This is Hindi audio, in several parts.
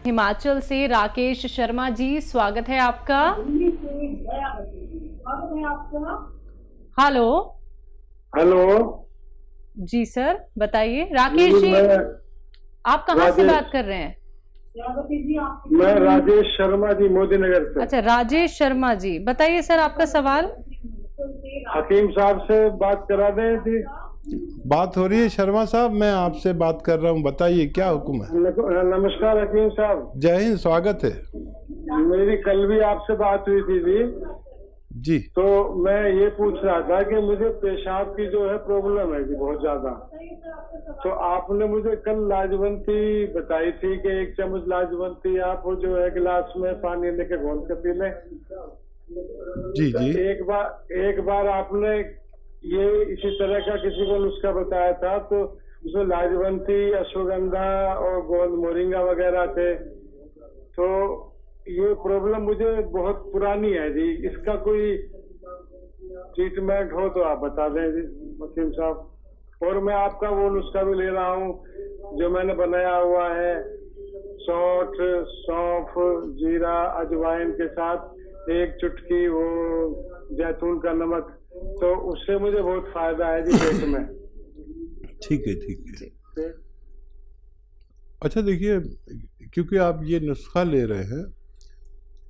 हिमाचल से राकेश शर्मा जी, स्वागत है आपका। हेलो। हेलो जी सर, बताइए। राकेश जी, आप कहाँ से बात कर रहे हैं? मैं राजेश शर्मा जी, मोदी नगर से। अच्छा, राजेश शर्मा जी, बताइए सर आपका सवाल। हकीम साहब से बात करा दें जी। बात हो रही है शर्मा साहब, मैं आपसे बात कर रहा हूँ, बताइए क्या हुक्म है। नमस्कार हकीम साहब। जय हिंद, स्वागत है। मेरी कल भी आपसे बात हुई थी जी। तो मैं ये पूछ रहा था कि मुझे पेशाब की जो है प्रॉब्लम है जी बहुत ज्यादा। तो आपने मुझे कल लाजवंती बताई थी कि 1 चम्मच लाजवंती आप वो जो है गिलास में पानी लेके घोल के पी लें। जी जी। एक बार आपने ये इसी तरह का किसी को नुस्खा बताया था, तो उसमें लाजवंती, अश्वगंधा और गोंद मोरिंगा वगैरह थे। तो ये प्रॉब्लम मुझे बहुत पुरानी है जी, इसका कोई ट्रीटमेंट हो तो आप बता दें जी वकील साहब। और मैं आपका वो नुस्खा भी ले रहा हूँ जो मैंने बनाया हुआ है, सौंठ, सौंफ, जीरा, अजवाइन के साथ 1 चुटकी वो जैतून का नमक, तो उससे मुझे बहुत फायदा है जी पेट में। ठीक है, ठीक है। अच्छा देखिए, क्योंकि आप ये नुस्खा ले रहे हैं,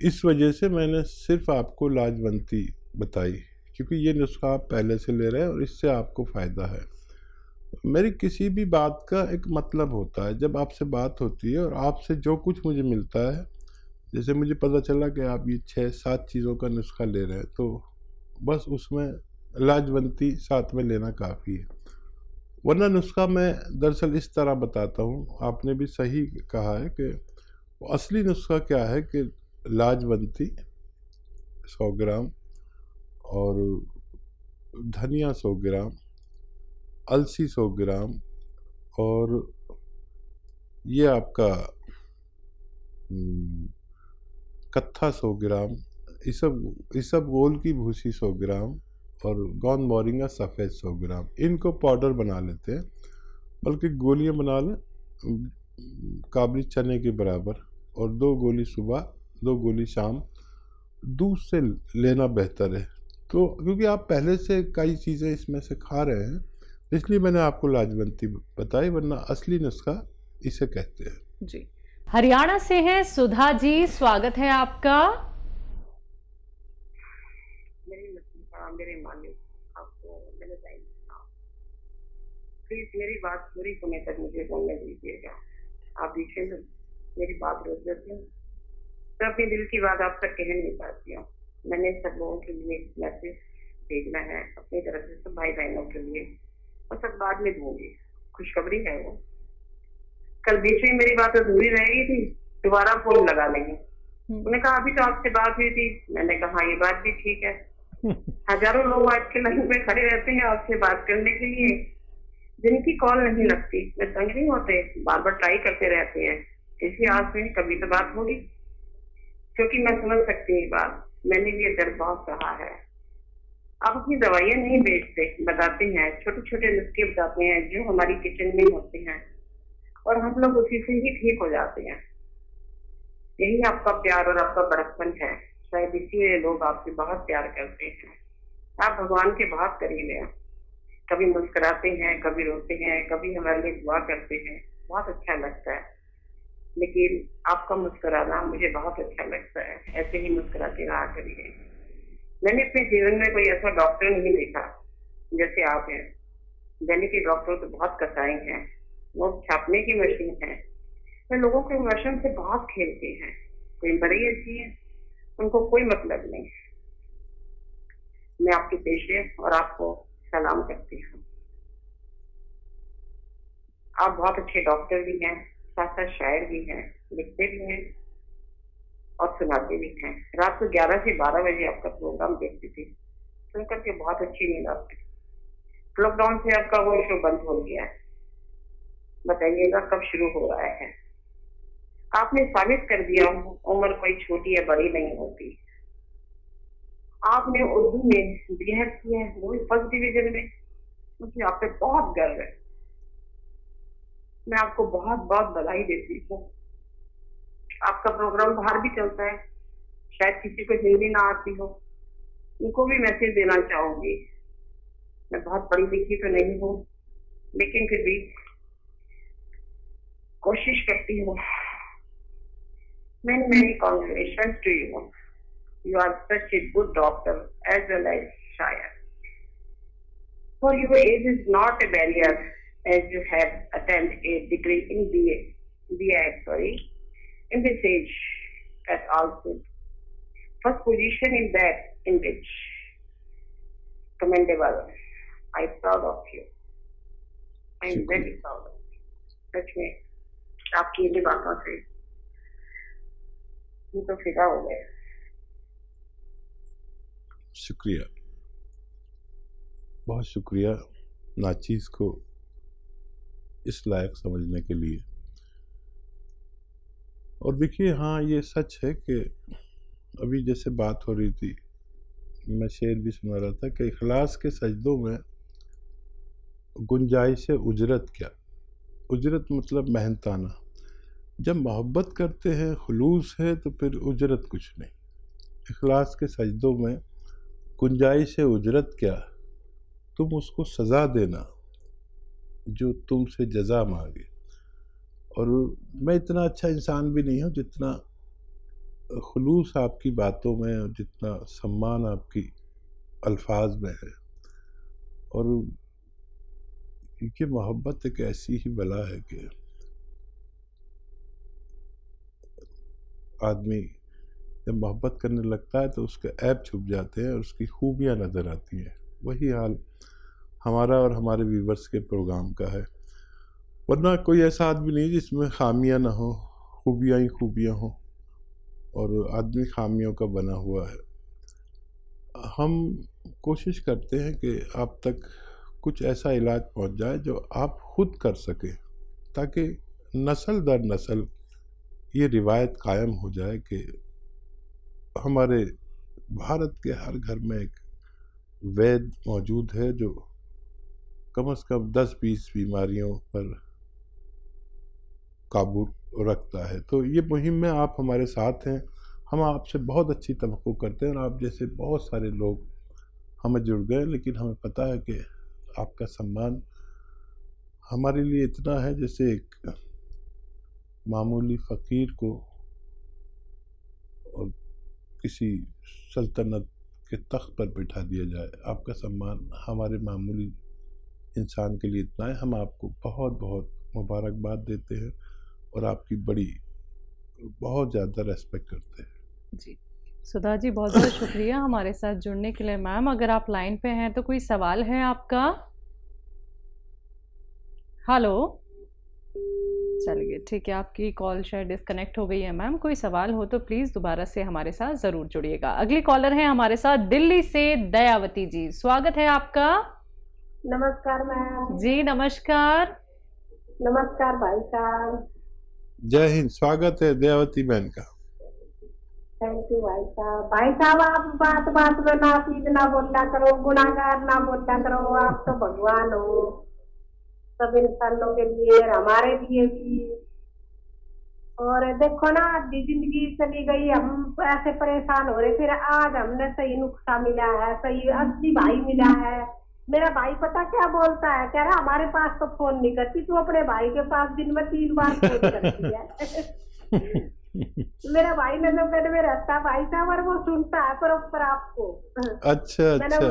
इस वजह से मैंने सिर्फ आपको लाजवंती बताई, क्योंकि ये नुस्खा आप पहले से ले रहे हैं और इससे आपको फ़ायदा है। मेरी किसी भी बात का एक मतलब होता है। जब आपसे बात होती है और आपसे जो कुछ मुझे मिलता है, जैसे मुझे पता चला कि आप ये 6-7 चीज़ों का नुस्खा ले रहे हैं, तो बस उसमें लाजवंती साथ में लेना काफ़ी है। वरना नुस्खा मैं दरअसल इस तरह बताता हूँ, आपने भी सही कहा है कि असली नुस्खा क्या है कि लाजवंती 100 ग्राम और धनिया 100 ग्राम, अलसी 100 ग्राम और ये आपका कत्था 100 ग्राम, ये सब गोल की भूसी 100 ग्राम और गोंद मोरिंगा सफ़ेद 100 ग्राम, इनको पाउडर बना लेते हैं, बल्कि गोलियां बना लें काबली चने के बराबर, और 2 गोली सुबह 2 गोली शाम, दूध से लेना बेहतर है। तो क्योंकि आप पहले से कई चीज़ें इसमें से खा रहे हैं, इसलिए मैंने आपको लाजवंती बताई, वरना असली नुस्खा इसे कहते हैं। जी। हरियाणा से हैं सुधा जी, स्वागत है आपका। मेरे मालिक आपको मैंने टाइम, प्लीज मेरी बात पूरी होने तक मुझे बोलने दीजिएगा। आप बीच में मेरी बात रोक देते हैं, तो अपने दिल की बात आप तक कह नहीं पाती हूँ। मैंने सब लोगों के लिए मैसेज भेजना है अपनी तरफ से, सब भाई बहनों के लिए, और सब बाद में दूंगी। खुशखबरी है वो, कल बीच में मेरी बात अधूरी रह गई थी, दोबारा फोन लगा लेंगे। उन्होंने कहा अभी तो आपसे बात हुई थी। मैंने कहा ये बात भी ठीक है। हजारों लोग आज के लाइन में खड़े रहते हैं आपसे बात करने के लिए, जिनकी कॉल नहीं लगती। वे तंग नहीं होते, बार बार ट्राई करते रहते हैं, इसी आस में कभी तो बात होगी, क्योंकि मैं समझ सकती हूँ बात, मैंने भी ये दर्द बहुत सहा है। आप अपनी दवाइयाँ नहीं बेचते, बताते हैं, छोटे छोटे नुस्खे बताते हैं जो हमारी किचन में होते हैं, और हम लोग उसी से ही ठीक हो जाते हैं। यही आपका प्यार और आपका बड़कपन है, शायद इसीलिए लोग आपसे बहुत प्यार करते हैं। आप भगवान के बहुत करीब हैं, कभी मुस्कुराते हैं, कभी रोते हैं, कभी हमारे लिए दुआ करते हैं, बहुत अच्छा लगता है। लेकिन आपका मुस्कुराना मुझे बहुत अच्छा लगता है, ऐसे ही मुस्कुराते रहा करिए। मैंने अपने जीवन में कोई ऐसा डॉक्टर नहीं देखा जैसे आप हैं। दिल्ली के डॉक्टर तो बहुत कसाई हैं, वो छापने की मशीन है, वे लोगों के इमोशन से बहुत खेलते हैं। कोई बड़ी अच्छी है, उनको कोई मतलब नहीं। मैं आपके पेशे और आपको सलाम करती हूँ। आप बहुत अच्छे डॉक्टर भी हैं, साथ साथ शायर भी हैं, लिखते भी हैं और सुनाते भी हैं। रात को 11 से 12 बजे आपका प्रोग्राम देखती थी, सुन करके बहुत अच्छी नींद आती। लॉकडाउन से आपका वो शो बंद हो गया है, बताइएगा कब शुरू हो रहा है। आपने साबित कर दिया उम्र कोई छोटी या बड़ी नहीं होती। आपने उर्दू में बीएड किया है, वो भी फर्स्ट डिवीजन में, मुझे आप पे बहुत गर्व है। मैं आपको बहुत बहुत बधाई देती हूँ। आपका प्रोग्राम बाहर भी चलता है, शायद किसी को हिंदी ना आती हो, उनको भी मैसेज देना चाहूंगी। मैं बहुत पढ़ी लिखी तो नहीं हूँ, लेकिन फिर भी कोशिश करती हूँ। Many congratulations to you. You are such a good doctor as well as shire. For your age is not a barrier, as you have attained a degree in BA in this age at also. First position in that in which commendable. I'm proud of you. I'm very proud of you. सच में आपकी इन बातों से तो फिदा हो गया। शुक्रिया, बहुत शुक्रिया नाचीज़ को इस लायक समझने के लिए। और देखिए, हाँ, ये सच है कि अभी जैसे बात हो रही थी, मैं शेर भी सुना रहा था कि इखलास के सजदों में गुंजाइश उजरत क्या। उजरत मतलब मेहनताना। जब मोहब्बत करते हैं, खुलूस है, तो फिर उजरत कुछ नहीं। इखलास के सजदों में गुंजाइश उजरत क्या, तुम उसको सज़ा देना जो तुमसे जज़ा मांगे। और मैं इतना अच्छा इंसान भी नहीं हूँ जितना खुलूस आपकी बातों में और जितना सम्मान आपकी अल्फाज में है। और ये मोहब्बत एक ऐसी ही बला है कि आदमी जब मोहब्बत करने लगता है तो उसके ऐब छुप जाते हैं और उसकी खूबियाँ नज़र आती हैं। वही हाल हमारा और हमारे व्यूवर्स के प्रोग्राम का है। वरना कोई ऐसा आदमी नहीं जिसमें खामियाँ ना हो, खूबियाँ ही खूबियाँ हों, और आदमी खामियों का बना हुआ है। हम कोशिश करते हैं कि आप तक कुछ ऐसा इलाज पहुंच जाए जो आप खुद कर सकें, ताकि नस्ल दर नस्ल ये रिवायत कायम हो जाए कि हमारे भारत के हर घर में एक वैद्य मौजूद है जो कम से कम 10-20 बीमारियों पर काबू रखता है। तो ये मुहिम में आप हमारे साथ हैं। हम आपसे बहुत अच्छी तवक्को करते हैं और आप जैसे बहुत सारे लोग हमें जुड़ गए, लेकिन हमें पता है कि आपका सम्मान हमारे लिए इतना है जैसे एक मामूली फ़कीर को और किसी सल्तनत के तख्त पर बिठा दिया जाए। आपका सम्मान हमारे मामूली इंसान के लिए इतना है। हम आपको बहुत बहुत मुबारकबाद देते हैं और आपकी बड़ी बहुत ज़्यादा रेस्पेक्ट करते हैं। जी सुधा जी, बहुत बहुत शुक्रिया हमारे साथ जुड़ने के लिए। मैम, अगर आप लाइन पे हैं तो कोई सवाल है आपका? हेलो, चलिए ठीक है, आपकी कॉल शायद डिस्कनेक्ट हो गई है। मैम, कोई सवाल हो तो प्लीज़ दोबारा से हमारे साथ ज़रूर जुड़िएगा। अगली कॉलर है हमारे साथ दिल्ली से दयावती जी, स्वागत है आपका। नमस्कार मैम। जी नमस्कार। नमस्कार भाई साहब। जय हिंद, स्वागत है दयावती बहन का। थैंक यू भाई साहब। भाई साहब, आप बात बात में नापीद ना बोलना करो, गुनाहगार ना बोलना करो। आप तो भगवान हो सब इंसानों के लिए और हमारे लिए भी। और देखो ना, आधी जिंदगी चली गई, हम ऐसे परेशान हो रहे, फिर आज हमने सही नुस्खा मिला है, सही असली भाई मिला है। मेरा भाई पता क्या बोलता है, कह रहा हमारे पास तो फोन नहीं करती, तू अपने भाई के पास दिन में 3 बार फोन करती है। मेरा भाई नजर में रहता भाई साहब, और वो सुनता है प्रॉपर आपको। अच्छा अच्छा।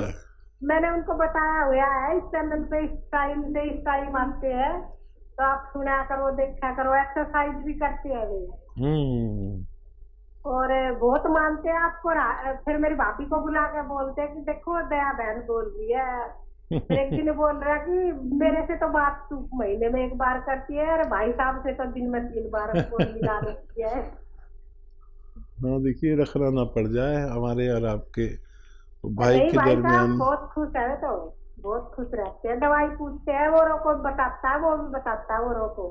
मैंने उनको बताया हुआ है, इस चैनल पे इस टाइम से इस टाइम आते हैं, तो आप सुना करो, देखा करो, एक्सरसाइज भी करते हैं वे। और बहुत मानते हैं आपको। फिर मेरी भाभी को बुला के बोलते हैं कि देखो दया बहन बोल रही है। फिर एक दिन बोल रहा कि मेरे से तो बात तू महीने में 1 बार करती है, और भाई साहब से तो दिन में 3 बार मिला देती है। हाँ, देखिए, रखना ना पड़ जाए हमारे और आपके भाई के भाई दरमियान। साहब बहुत खुश है, तो बहुत खुश रहते हैं। दवाई पूछते हैं, वो को बताता है, वो भी बताता है वो को।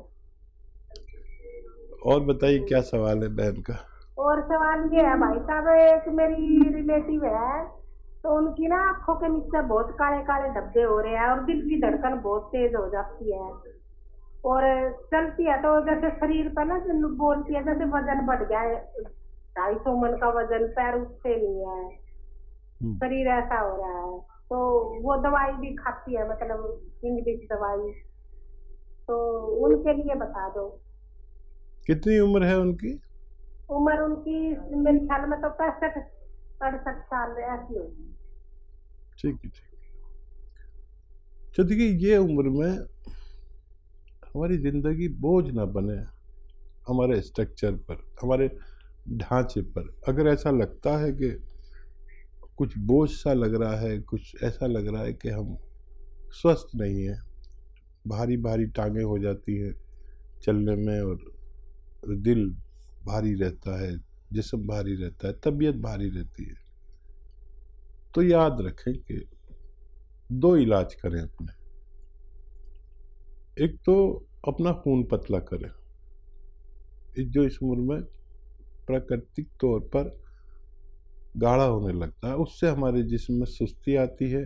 और बताइए क्या सवाल है बहन का? और सवाल ये है भाई साहब, एक मेरी रिलेटिव है, तो उनकी ना आंखों के नीचे बहुत काले काले धब्बे हो रहे हैं और दिल की धड़कन बहुत तेज हो जाती है। और चलती है तो जैसे शरीर पर ना जो बोलती है जैसे वजन बढ़ गया है, 250 मन का वजन, पैर उठते नहीं है, शरीर ऐसा हो रहा है। तो वो दवाई भी खाती है, मतलब इंग्लिश दवाई, तो उनके लिए बता दो। कितनी उम्र है उनकी? उम्र उनकी मेरे ख्याल में तो 65-68 साल ऐसी होगी। ठीक है, ठीक है। तो देखिए, ये उम्र में हमारी ज़िंदगी बोझ ना बने हमारे स्ट्रक्चर पर, हमारे ढांचे पर। अगर ऐसा लगता है कि कुछ बोझ सा लग रहा है, कुछ ऐसा लग रहा है कि हम स्वस्थ नहीं हैं, भारी भारी टांगें हो जाती हैं चलने में, और दिल भारी रहता है, जिस्म भारी रहता है, तबीयत भारी रहती है, तो याद रखें कि 2 इलाज करें अपने। एक तो अपना खून पतला करें। जो इस उम्र में प्राकृतिक तौर पर गाढ़ा होने लगता है, उससे हमारे जिस्म में सुस्ती आती है,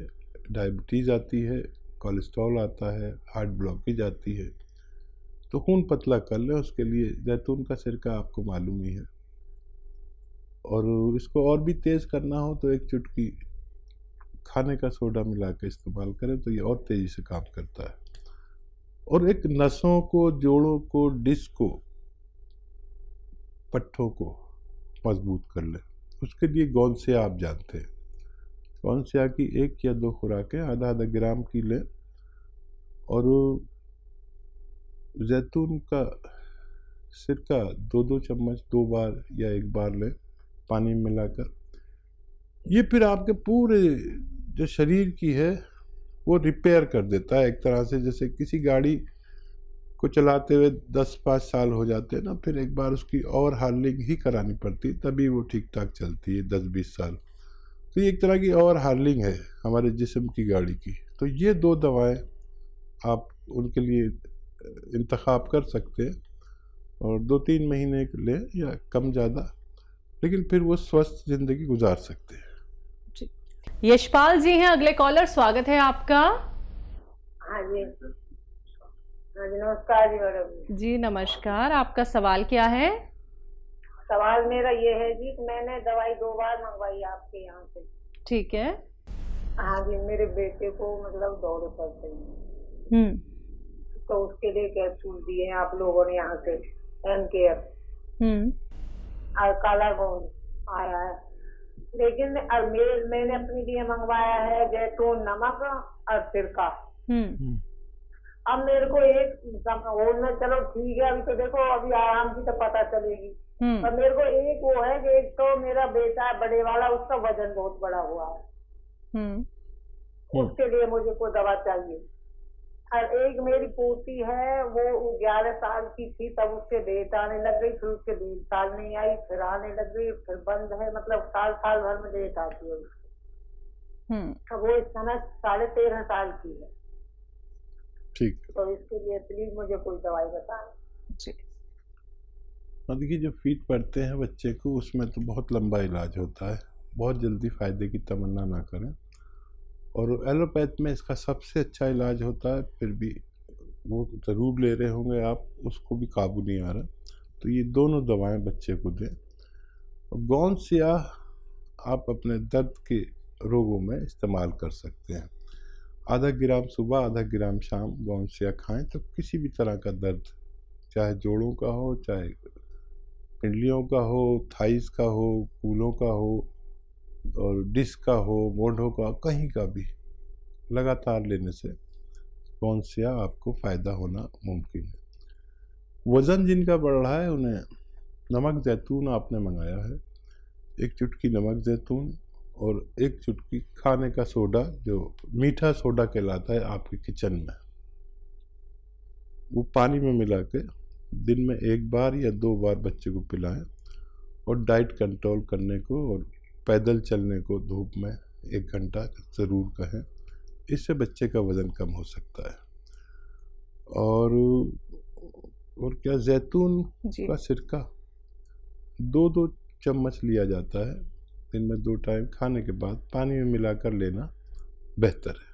डायबिटीज़ आती है, कोलेस्ट्रॉल आता है, हार्ट ब्लॉकेज आती है। तो खून पतला कर लें, उसके लिए जैतून का सिरका आपको मालूम ही है। और इसको और भी तेज़ करना हो तो 1 चुटकी खाने का सोडा मिला के इस्तेमाल करें, तो ये और तेज़ी से काम करता है। और एक नसों को, जोड़ों को, डिस्क को, पट्ठों को मजबूत कर लें। उसके लिए गोंसिया आप जानते हैं, गोंसिया की 1 या 2 खुराकें आधा ग्राम की लें, और जैतून का सिरका 2-2 चम्मच 2 बार या 1 बार लें पानी में मिलाकर। ये फिर आपके पूरे जो शरीर की है वो रिपेयर कर देता है एक तरह से। जैसे किसी गाड़ी को चलाते हुए 10-5 साल हो जाते हैं ना, फिर एक बार उसकी और हार्लिंग ही करानी पड़ती, तभी वो ठीक ठाक चलती है 10-20 साल। तो ये एक तरह की और हार्लिंग है हमारे जिस्म की गाड़ी की। तो ये 2 दवाएं आप उनके लिए इंतखाब कर सकते हैं, और 2-3 महीने लें या कम ज़्यादा, लेकिन फिर वो स्वस्थ ज़िंदगी गुजार सकते हैं। यशपाल जी हैं अगले कॉलर, स्वागत है आपका। हाँ जी, हाँ जी, नमस्कार जी मैडम। जी नमस्कार, आपका सवाल क्या है? सवाल मेरा ये है जी कि मैंने दवाई 2 बार मंगवाई आपके यहाँ से। ठीक है। हाँ जी, मेरे बेटे को मतलब दौरे पड़ते हैं, तो उसके लिए कैप्सूल दिए हैं आप लोगों ने यहाँ से, एनकेयर और काला गोंद आया है। लेकिन मैंने अपने लिए मंगवाया है जैतून नमक और सिरका। अब मेरे को एक और में, चलो ठीक है, अभी तो देखो अभी आराम की तो पता चलेगी, पर मेरे को एक वो है कि एक तो मेरा बेटा है बड़े वाला, उसका वजन बहुत बड़ा हुआ है, उसके लिए मुझे कोई दवा चाहिए। और एक मेरी पोती है, वो 11 साल की थी तब उसके डेट आने लग गई, फिर उसके 1.5 साल नहीं आई, फिर आने लग गई, फिर बंद है, मतलब साल भर में डेट आती है उसकी। वो इस समय 13.5 साल की है। ठीक, तो इसके लिए प्लीज मुझे कोई दवाई बताएं। जी। देखिए, जो फीट पड़ते हैं बच्चे को, उसमें तो बहुत लंबा इलाज होता है, बहुत जल्दी फायदे की तमन्ना ना करें। और एलोपैथ में इसका सबसे अच्छा इलाज होता है, फिर भी वो ज़रूर ले रहे होंगे आप, उसको भी काबू नहीं आ रहा, तो ये दोनों दवाएं बच्चे को दें। गोंसिया आप अपने दर्द के रोगों में इस्तेमाल कर सकते हैं। आधा ग्राम सुबह, आधा ग्राम शाम गोंसिया खाएं, तो किसी भी तरह का दर्द, चाहे जोड़ों का हो, चाहे पिंडलियों का हो, थाइस का हो, कूलों का हो, और डिस्क का हो, मोढ़ों का, कहीं का भी, लगातार लेने से गोंसिया आपको फ़ायदा होना मुमकिन है। वज़न जिनका बढ़ रहा है, उन्हें नमक जैतून आपने मंगाया है, 1 चुटकी नमक जैतून और 1 चुटकी खाने का सोडा, जो मीठा सोडा कहलाता है आपके किचन में, वो पानी में मिला के दिन में 1 बार या 2 बार बच्चे को पिलाएं। और डाइट कंट्रोल करने को और पैदल चलने को धूप में 1 घंटा ज़रूर कहें, इससे बच्चे का वज़न कम हो सकता है। और क्या, जैतून का सिरका 2-2 चम्मच लिया जाता है, दिन में 2 टाइम खाने के बाद पानी में मिलाकर लेना बेहतर है।